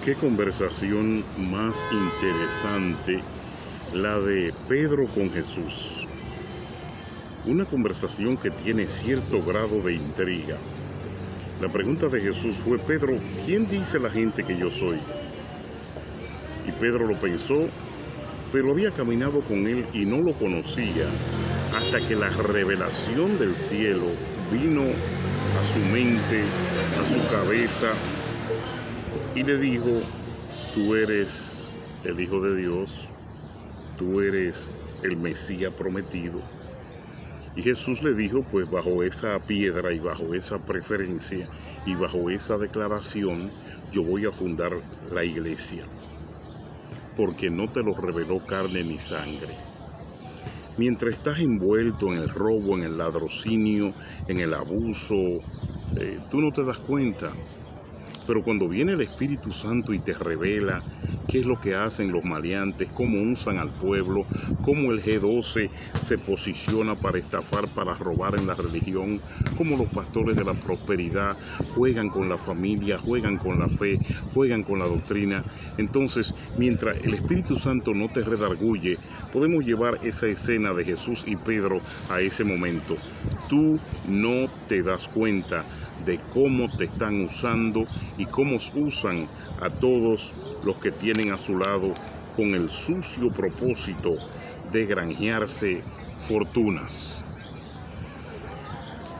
Qué conversación más interesante la de Pedro con Jesús. Una conversación que tiene cierto grado de intriga. La pregunta de Jesús fue: Pedro, ¿quién dice la gente que yo soy? Y Pedro lo pensó, pero había caminado con él y no lo conocía hasta que la revelación del cielo vino a su mente, a su cabeza, y le dijo: tú eres el Hijo de Dios, tú eres el Mesías prometido. Y Jesús le dijo, pues bajo esa piedra y bajo esa preferencia y bajo esa declaración, yo voy a fundar la iglesia, porque no te lo reveló carne ni sangre. Mientras estás envuelto en el robo, en el ladrocinio, en el abuso, tú no te das cuenta. Pero cuando viene el Espíritu Santo y te revela qué es lo que hacen los maleantes, cómo usan al pueblo, cómo el G12 se posiciona para estafar, para robar en la religión, cómo los pastores de la prosperidad juegan con la familia, juegan con la fe, juegan con la doctrina. Entonces, mientras el Espíritu Santo no te redarguye, podemos llevar esa escena de Jesús y Pedro a ese momento. Tú no te das cuenta de cómo te están usando y cómo usan a todos los que tienen a su lado con el sucio propósito de granjearse fortunas.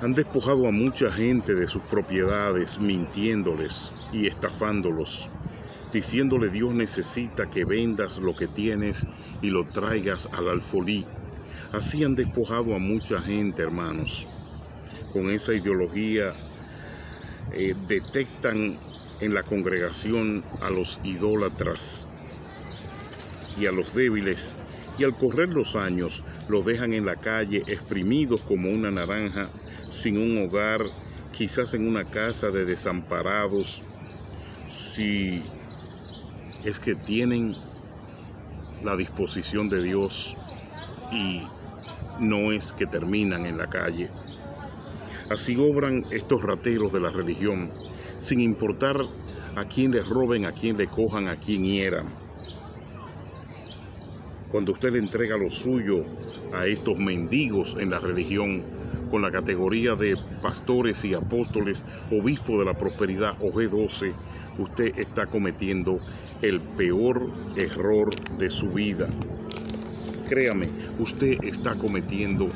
Han despojado a mucha gente de sus propiedades, mintiéndoles y estafándolos, diciéndole: Dios necesita que vendas lo que tienes y lo traigas al alfolí. Así han despojado a mucha gente, hermanos. Con esa ideología detectan en la congregación a los idólatras y a los débiles, y al correr los años los dejan en la calle exprimidos como una naranja, sin un hogar, quizás en una casa de desamparados, si es que tienen la disposición de Dios, y no es que terminan en la calle. Así obran estos rateros de la religión, sin importar a quién les roben, a quién le cojan, a quién hieran. Cuando usted le entrega lo suyo a estos mendigos en la religión, con la categoría de pastores y apóstoles, obispos de la prosperidad o G12, usted está cometiendo el peor error de su vida. Créame, usted está cometiendo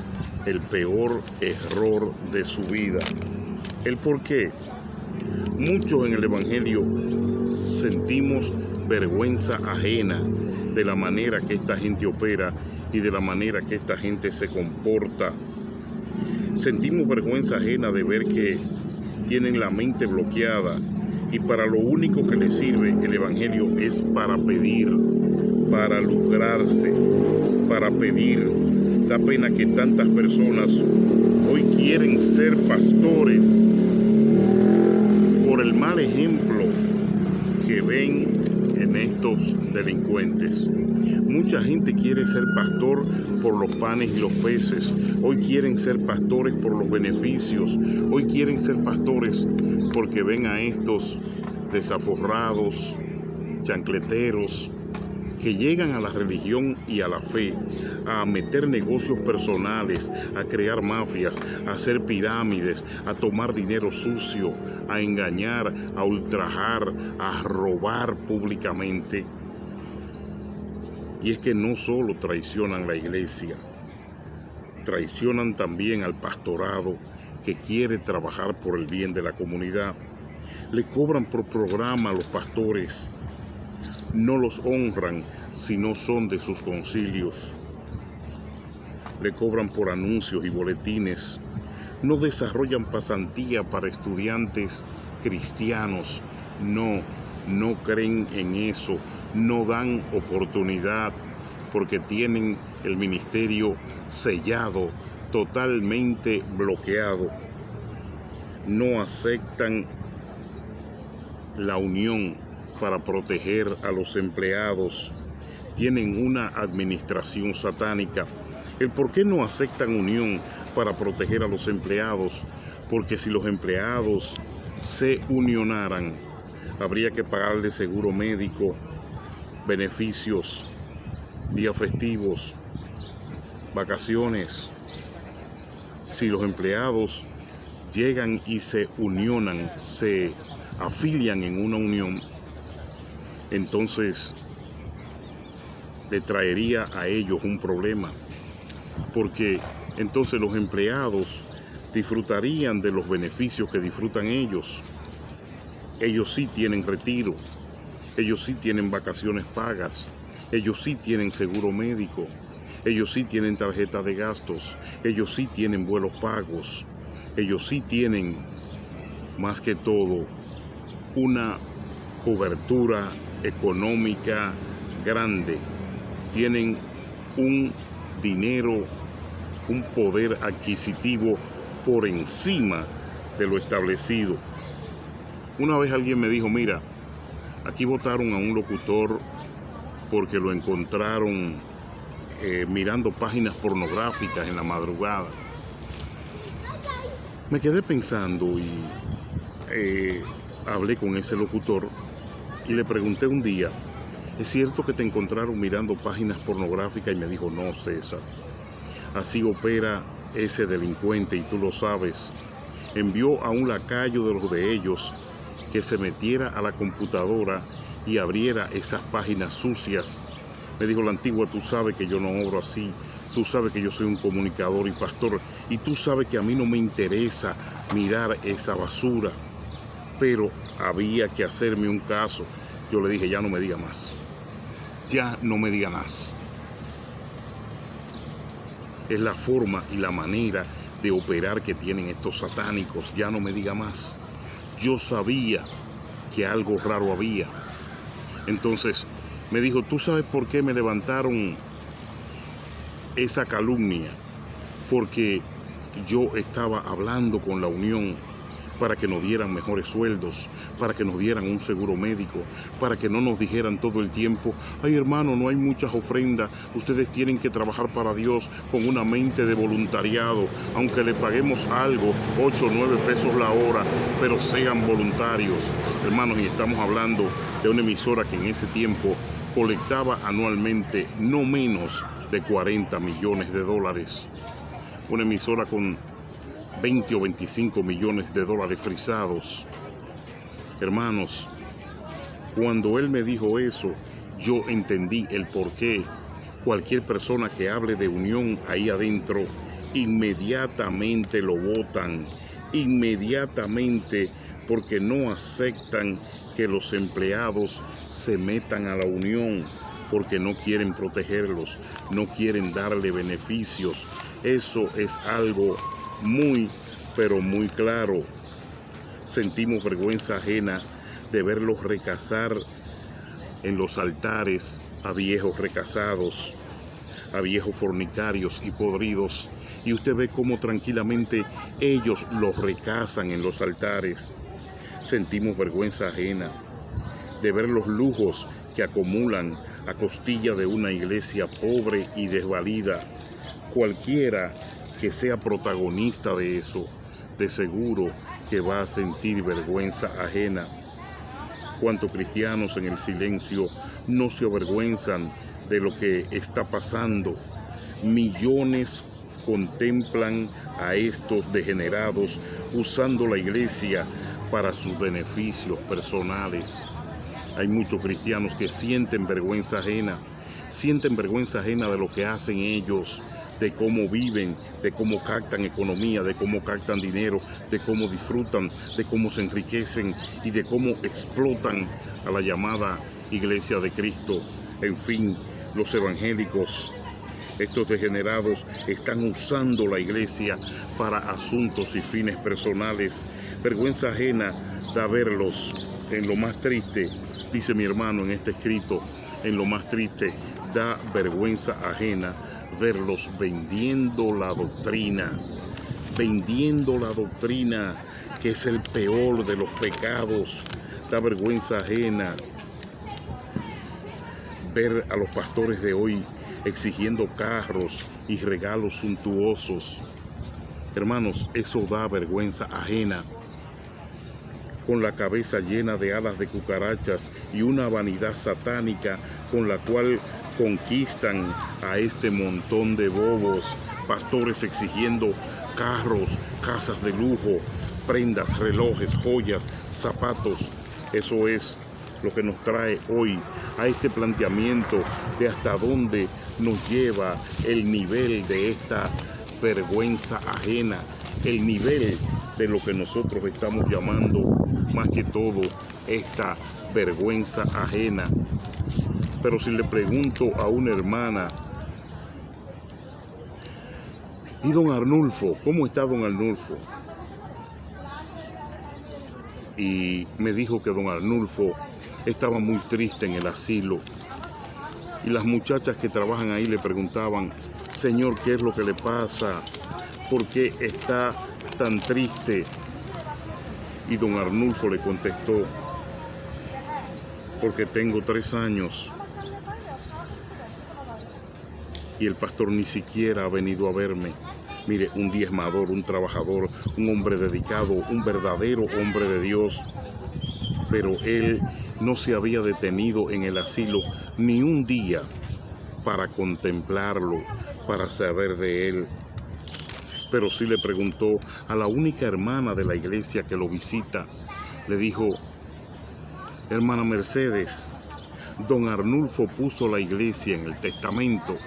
el peor error de su vida. ¿El por qué? Muchos en el Evangelio sentimos vergüenza ajena de la manera que esta gente opera y de la manera que esta gente se comporta. Sentimos vergüenza ajena de ver que tienen la mente bloqueada y para lo único que les sirve el Evangelio es para pedir, para lucrarse, para pedir. Da pena que tantas personas hoy quieren ser pastores por el mal ejemplo que ven en estos delincuentes. Mucha gente quiere ser pastor por los panes y los peces. Hoy quieren ser pastores por los beneficios. Hoy quieren ser pastores porque ven a estos desaforrados, chancleteros, que llegan a la religión y a la fe a meter negocios personales, a crear mafias, a hacer pirámides, a tomar dinero sucio, a engañar, a ultrajar, a robar públicamente. Y es que no solo traicionan la iglesia, traicionan también al pastorado que quiere trabajar por el bien de la comunidad. Le cobran por programa a los pastores. No los honran si no son de sus concilios. Le cobran por anuncios y boletines. No desarrollan pasantía para estudiantes cristianos. No creen en eso. No dan oportunidad porque tienen el ministerio sellado, totalmente bloqueado. No aceptan la unión para proteger a los empleados. Tienen una administración satánica. ¿El por qué no aceptan unión para proteger a los empleados? Porque si los empleados se unionaran, habría que pagarle seguro médico, beneficios, días festivos, vacaciones. Si los empleados llegan y se unionan, se afilian en una unión, entonces le traería a ellos un problema, porque entonces los empleados disfrutarían de los beneficios que disfrutan ellos. Ellos sí tienen retiro, ellos sí tienen vacaciones pagas, ellos sí tienen seguro médico, ellos sí tienen tarjeta de gastos, ellos sí tienen vuelos pagos, ellos sí tienen, más que todo, una cobertura económica grande. Tienen un dinero, un poder adquisitivo por encima de lo establecido. Una vez alguien me dijo, mira, aquí votaron a un locutor porque lo encontraron mirando páginas pornográficas en la madrugada. Me quedé pensando y hablé con ese locutor y le pregunté un día, ¿es cierto que te encontraron mirando páginas pornográficas? Y me dijo, no, César, así opera ese delincuente y tú lo sabes. Envió a un lacayo de los de ellos que se metiera a la computadora y abriera esas páginas sucias. Me dijo, la Antigua, tú sabes que yo no obro así, tú sabes que yo soy un comunicador y pastor, y tú sabes que a mí no me interesa mirar esa basura, pero había que hacerme un caso. Yo le dije, ya no me diga más, ya no me diga más. Es la forma y la manera de operar que tienen estos satánicos, ya no me diga más. Yo sabía que algo raro había. Entonces me dijo, ¿tú sabes por qué me levantaron esa calumnia? Porque yo estaba hablando con la unión para que nos dieran mejores sueldos, para que nos dieran un seguro médico, para que no nos dijeran todo el tiempo, ay hermano, no hay muchas ofrendas, ustedes tienen que trabajar para Dios con una mente de voluntariado, aunque le paguemos algo, 8 o 9 pesos la hora, pero sean voluntarios. Hermanos, y estamos hablando de una emisora que en ese tiempo colectaba anualmente no menos de 40 millones de dólares. Una emisora con 20 o 25 millones de dólares frisados. Hermanos, cuando él me dijo eso, yo entendí el porqué. Cualquier persona que hable de unión ahí adentro, inmediatamente lo votan, inmediatamente, porque no aceptan que los empleados se metan a la unión, porque no quieren protegerlos, no quieren darle beneficios. Eso es algo muy, pero muy claro. Sentimos vergüenza ajena de verlos recasar en los altares a viejos recasados, a viejos fornicarios y podridos, y usted ve cómo tranquilamente ellos los recasan en los altares. Sentimos vergüenza ajena de ver los lujos que acumulan a costilla de una iglesia pobre y desvalida. Cualquiera que sea protagonista de eso, de seguro que va a sentir vergüenza ajena. ¿Cuántos cristianos en el silencio no se avergüenzan de lo que está pasando? Millones contemplan a estos degenerados usando la iglesia para sus beneficios personales. Hay muchos cristianos que sienten vergüenza ajena de lo que hacen ellos, de cómo viven, de cómo captan economía, de cómo captan dinero, de cómo disfrutan, de cómo se enriquecen y de cómo explotan a la llamada Iglesia de Cristo. En fin, los evangélicos, estos degenerados, están usando la iglesia para asuntos y fines personales. Vergüenza ajena da verlos en lo más triste, dice mi hermano en este escrito, en lo más triste, da vergüenza ajena verlos vendiendo la doctrina, que es el peor de los pecados. Da vergüenza ajena ver a los pastores de hoy exigiendo carros y regalos suntuosos. Hermanos, eso da vergüenza ajena. con la cabeza llena de alas de cucarachas y una vanidad satánica con la cual conquistan a este montón de bobos, pastores exigiendo carros, casas de lujo, prendas, relojes, joyas, zapatos. Eso es lo que nos trae hoy a este planteamiento de hasta dónde nos lleva el nivel de esta vergüenza ajena, el nivel de lo que nosotros estamos llamando más que todo esta vergüenza ajena. Pero si le pregunto a una hermana, ¿y don Arnulfo? ¿Cómo está don Arnulfo? Y me dijo que don Arnulfo estaba muy triste en el asilo. Y las muchachas que trabajan ahí le preguntaban, Señor, ¿qué es lo que le pasa? ¿Por qué está tan triste? Y don Arnulfo le contestó, porque tengo 3 años y el pastor ni siquiera ha venido a verme. Mire, un diezmador, un trabajador, un hombre dedicado, un verdadero hombre de Dios. Pero él no se había detenido en el asilo ni un día para contemplarlo, para saber de él. Pero sí le preguntó a la única hermana de la iglesia que lo visita. Le dijo, hermana Mercedes, don Arnulfo puso la iglesia en el testamento.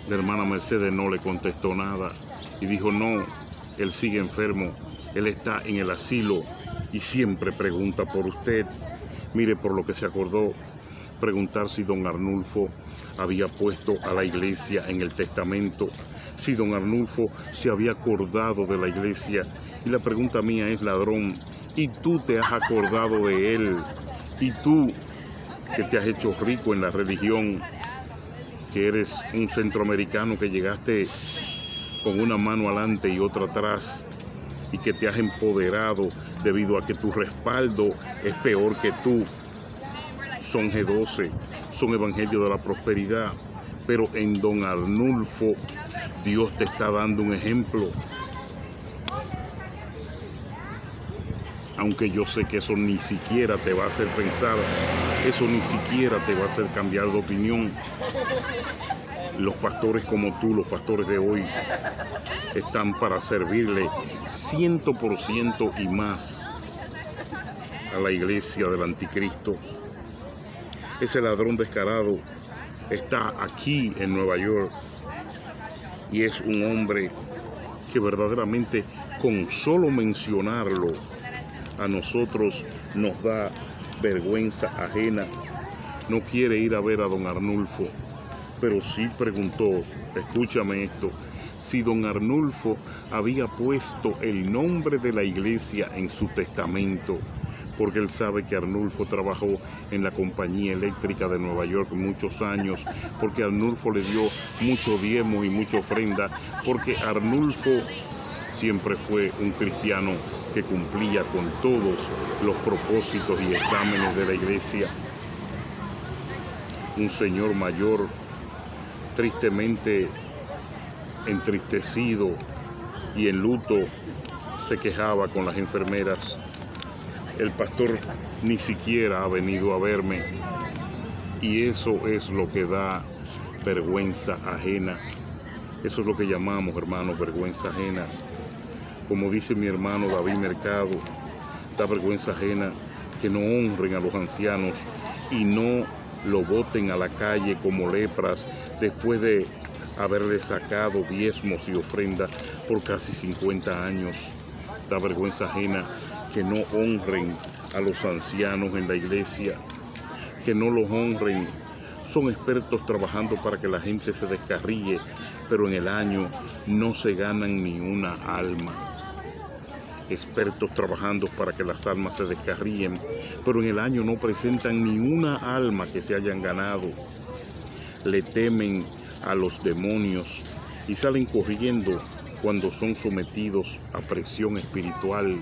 La hermana Mercedes no le contestó nada y dijo, no, él sigue enfermo, él está en el asilo y siempre pregunta por usted. Mire, por lo que se acordó, preguntar si don Arnulfo había puesto a la iglesia en el testamento, si don Arnulfo se había acordado de la iglesia. Y la pregunta mía es, ladrón, ¿y tú te has acordado de él? ¿Y tú que te has hecho rico en la religión, que eres un centroamericano que llegaste con una mano adelante y otra atrás y que te has empoderado debido a que tu respaldo es peor que tú? Son G12, son Evangelio de la Prosperidad, pero en don Arnulfo Dios te está dando un ejemplo. Aunque yo sé que eso ni siquiera te va a hacer pensar, eso ni siquiera te va a hacer cambiar de opinión. Los pastores como tú, los pastores de hoy, están para servirle 100% y más a la iglesia del anticristo. Ese ladrón descarado está aquí en Nueva York y es un hombre que verdaderamente con solo mencionarlo a nosotros nos da vergüenza ajena. No quiere ir a ver a don Arnulfo, pero sí preguntó, escúchame esto, si don Arnulfo había puesto el nombre de la iglesia en su testamento, porque él sabe que Arnulfo trabajó en la compañía eléctrica de Nueva York muchos años, porque Arnulfo le dio mucho diezmo y mucha ofrenda, porque Arnulfo siempre fue un cristiano que cumplía con todos los propósitos y exámenes de la iglesia. Un señor mayor, tristemente entristecido y en luto, se quejaba con las enfermeras. El pastor ni siquiera ha venido a verme. Y eso es lo que da vergüenza ajena. Eso es lo que llamamos, hermanos, vergüenza ajena. Como dice mi hermano David Mercado, da vergüenza ajena que no honren a los ancianos y no lo boten a la calle como lepras después de haberle sacado diezmos y ofrendas por casi 50 años. Da vergüenza ajena que no honren a los ancianos en la iglesia, que no los honren. Son expertos trabajando para que la gente se descarríe, pero en el año no se ganan ni una alma. Expertos trabajando para que las almas se descarríen, pero en el año no presentan ni una alma que se hayan ganado. Le temen a los demonios y salen corriendo cuando son sometidos a presión espiritual.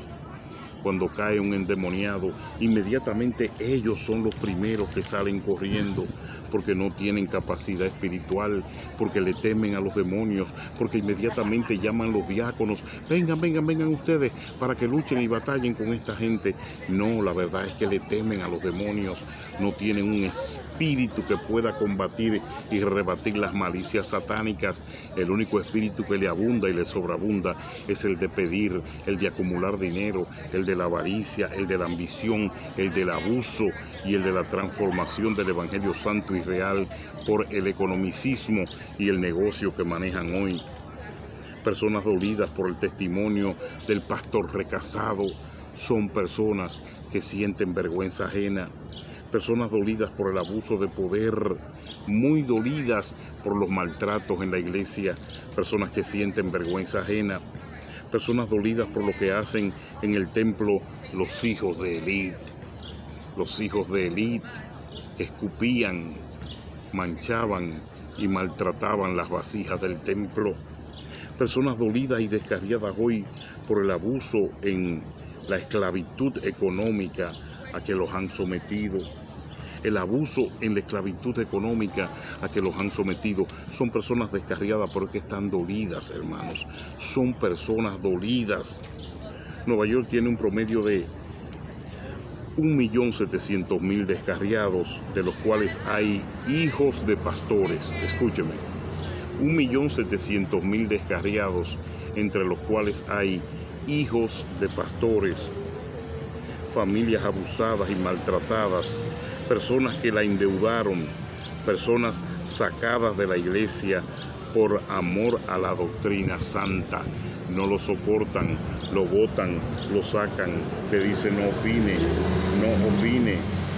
Cuando cae un endemoniado, inmediatamente ellos son los primeros que salen corriendo, porque no tienen capacidad espiritual, porque le temen a los demonios, porque inmediatamente llaman los diáconos, vengan, vengan, vengan ustedes para que luchen y batallen con esta gente. No, la verdad es que le temen a los demonios, no tienen un espíritu que pueda combatir y rebatir las malicias satánicas. El único espíritu que le abunda y le sobreabunda es el de pedir, el de acumular dinero, el de la avaricia, el de la ambición, el del abuso y el de la transformación del evangelio santo y real por el economicismo y el negocio que manejan hoy. Personas dolidas por el testimonio del pastor recasado son personas que sienten vergüenza ajena. Personas dolidas por el abuso de poder, muy dolidas por los maltratos en la iglesia, personas que sienten vergüenza ajena. Personas dolidas por lo que hacen en el templo los hijos de élite, que escupían, manchaban y maltrataban las vasijas del templo. Personas dolidas y descarriadas hoy por el abuso en la esclavitud económica a que los han sometido. El abuso en la esclavitud económica a que los han sometido. Son personas descarriadas porque están dolidas, hermanos. Son personas dolidas. Nueva York tiene un promedio de 1.700.000 descarriados, de los cuales hay hijos de pastores. Escúcheme, 1.700.000 descarriados, entre los cuales hay hijos de pastores, familias abusadas y maltratadas, personas que la endeudaron, personas sacadas de la iglesia por amor a la doctrina santa. No lo soportan, lo botan, lo sacan, le dicen no opine,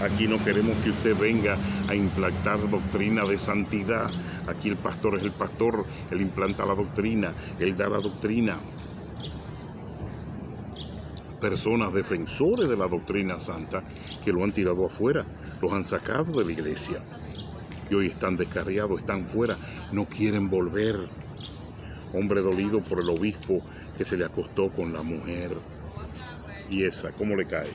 aquí no queremos que usted venga a implantar doctrina de santidad. Aquí el pastor es el pastor, él implanta la doctrina, él da la doctrina. Personas defensores de la doctrina santa que lo han tirado afuera, los han sacado de la iglesia y hoy están descarriados, están fuera, no quieren volver. Hombre dolido por el obispo que se le acostó con la mujer. Y esa, ¿cómo le cae?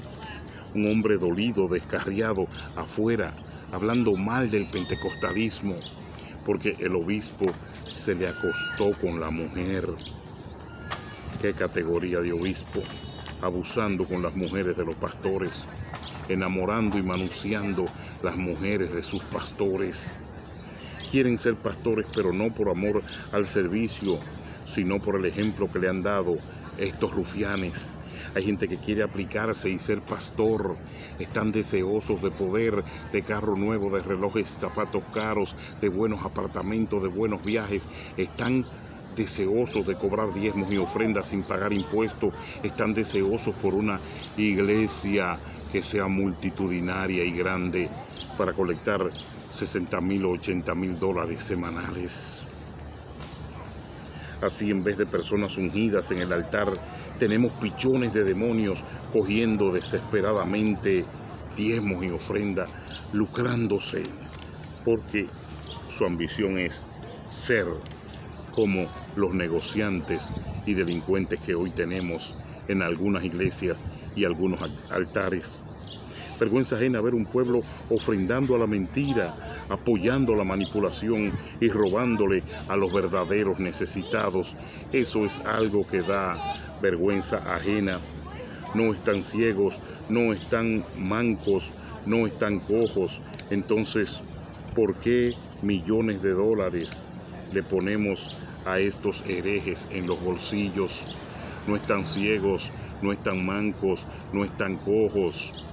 Un hombre dolido, descarriado, afuera, hablando mal del pentecostalismo, porque el obispo se le acostó con la mujer. ¿Qué categoría de obispo? Abusando con las mujeres de los pastores, enamorando y manoseando las mujeres de sus pastores. Quieren ser pastores, pero no por amor al servicio, sino por el ejemplo que le han dado estos rufianes. Hay gente que quiere aplicarse y ser pastor, están deseosos de poder, de carro nuevo, de relojes, zapatos caros, de buenos apartamentos, de buenos viajes, están deseosos de cobrar diezmos y ofrendas sin pagar impuestos, están deseosos por una iglesia que sea multitudinaria y grande para colectar $60,000 o $80,000 semanales. Así, en vez de personas ungidas en el altar, tenemos pichones de demonios cogiendo desesperadamente diezmos y ofrendas, lucrándose, porque su ambición es ser como los negociantes y delincuentes que hoy tenemos en algunas iglesias y algunos altares. Vergüenza ajena ver un pueblo ofrendando a la mentira, apoyando la manipulación y robándole a los verdaderos necesitados. Eso es algo que da vergüenza ajena. No están ciegos, no están mancos, no están cojos. Entonces, ¿por qué millones de dólares le ponemos a estos herejes en los bolsillos? No están ciegos, no están mancos, no están cojos,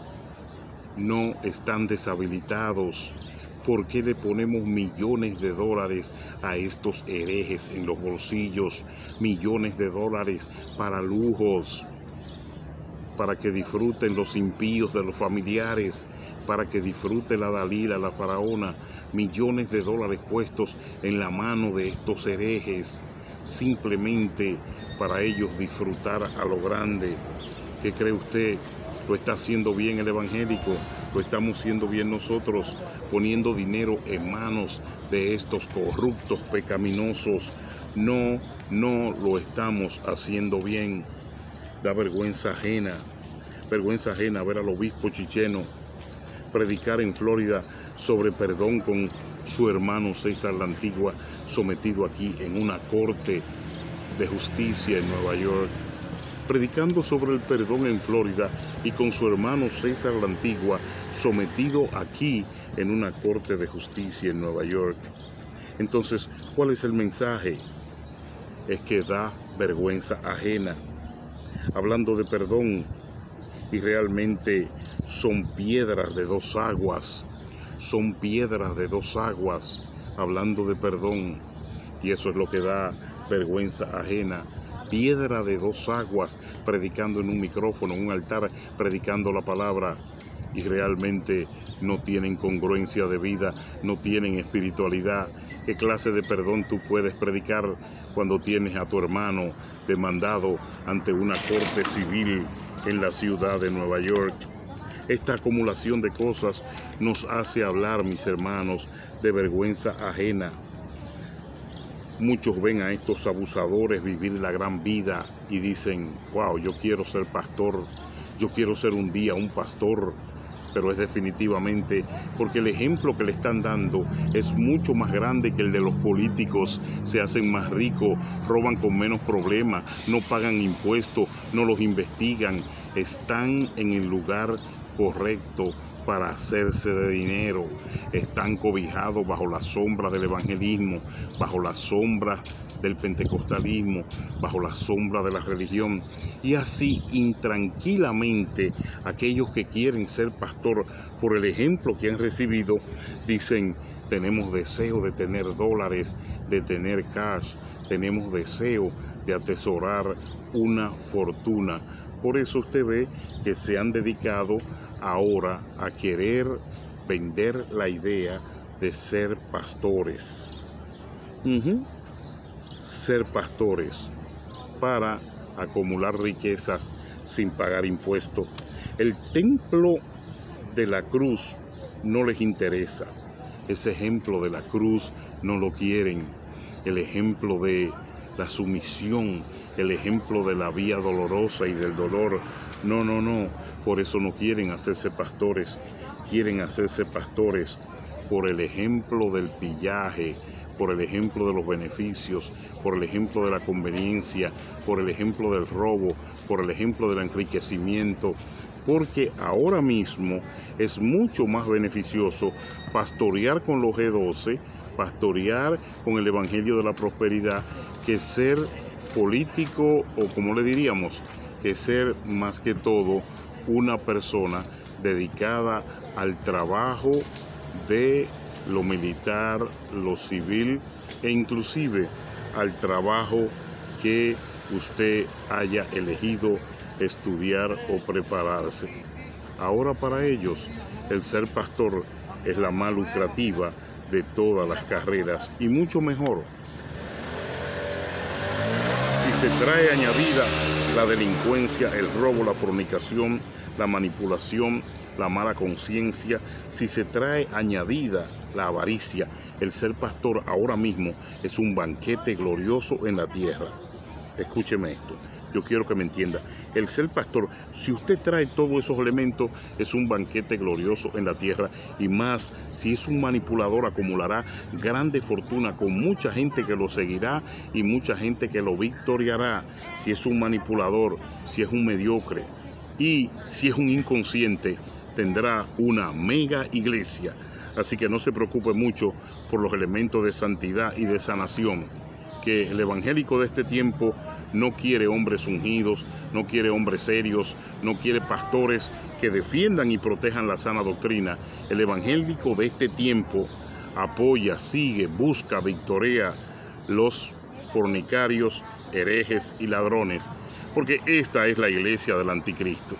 no están deshabilitados. ¿Por qué le ponemos millones de dólares a estos herejes en los bolsillos? Millones de dólares para lujos, para que disfruten los impíos de los familiares, para que disfrute la Dalila, la faraona. Millones de dólares puestos en la mano de estos herejes, simplemente para ellos disfrutar a lo grande. ¿Qué cree usted? ¿Lo está haciendo bien el evangélico? ¿Lo estamos haciendo bien nosotros, poniendo dinero en manos de estos corruptos pecaminosos? No lo estamos haciendo bien. Da vergüenza ajena ver al obispo Chicheno predicar en Florida sobre perdón con su hermano César la Antigua, sometido aquí en una corte de justicia en Nueva York, predicando sobre el perdón en Florida y con su hermano César la Antigua, sometido aquí en una corte de justicia en Nueva York. Entonces, ¿cuál es el mensaje? Es que da vergüenza ajena, hablando de perdón, y realmente son piedras de dos aguas, hablando de perdón, y eso es lo que da vergüenza ajena. Piedra de dos aguas, predicando en un micrófono, en un altar, predicando la palabra, y realmente no tienen congruencia de vida, no tienen espiritualidad. ¿Qué clase de perdón tú puedes predicar cuando tienes a tu hermano demandado ante una corte civil en la ciudad de Nueva York? Esta acumulación de cosas nos hace hablar, mis hermanos, de vergüenza ajena. Muchos ven a estos abusadores vivir la gran vida y dicen, wow, yo quiero ser pastor, yo quiero ser un día un pastor, pero es definitivamente porque el ejemplo que le están dando es mucho más grande que el de los políticos. Se hacen más ricos, roban con menos problemas, no pagan impuestos, no los investigan, están en el lugar correcto para hacerse de dinero, están cobijados bajo la sombra del evangelismo, bajo la sombra del pentecostalismo, bajo la sombra de la religión, y así intranquilamente aquellos que quieren ser pastor por el ejemplo que han recibido dicen, tenemos deseo de tener dólares, de tener cash, tenemos deseo de atesorar una fortuna. Por eso usted ve que se han dedicado ahora a querer vender la idea de ser pastores. Ser pastores para acumular riquezas sin pagar impuestos. El templo de la cruz no les interesa. Ese ejemplo de la cruz no lo quieren. El ejemplo de la sumisión, el ejemplo de la vía dolorosa y del dolor. No. Por eso no quieren hacerse pastores. Quieren hacerse pastores por el ejemplo del pillaje, por el ejemplo de los beneficios, por el ejemplo de la conveniencia, por el ejemplo del robo, por el ejemplo del enriquecimiento. Porque ahora mismo es mucho más beneficioso pastorear con los G12, pastorear con el Evangelio de la Prosperidad, que ser político, o como le diríamos, que ser más que todo una persona dedicada al trabajo de lo militar, lo civil e inclusive al trabajo que usted haya elegido estudiar o prepararse. Ahora para ellos el ser pastor es la más lucrativa de todas las carreras y mucho mejor. Si se trae añadida la delincuencia, el robo, la fornicación, la manipulación, la mala conciencia, si se trae añadida la avaricia, el ser pastor ahora mismo es un banquete glorioso en la tierra. Escúcheme esto, yo quiero que me entienda. El ser pastor, si usted trae todos esos elementos, es un banquete glorioso en la tierra, y más si es un manipulador, acumulará grande fortuna con mucha gente que lo seguirá y mucha gente que lo victoriará. Si es un manipulador, si es un mediocre y si es un inconsciente, tendrá una mega iglesia. Así que no se preocupe mucho por los elementos de santidad y de sanación, que el evangélico de este tiempo no quiere hombres ungidos, no quiere hombres serios, no quiere pastores que defiendan y protejan la sana doctrina. El evangélico de este tiempo apoya, sigue, busca, victorea los fornicarios, herejes y ladrones, porque esta es la iglesia del anticristo.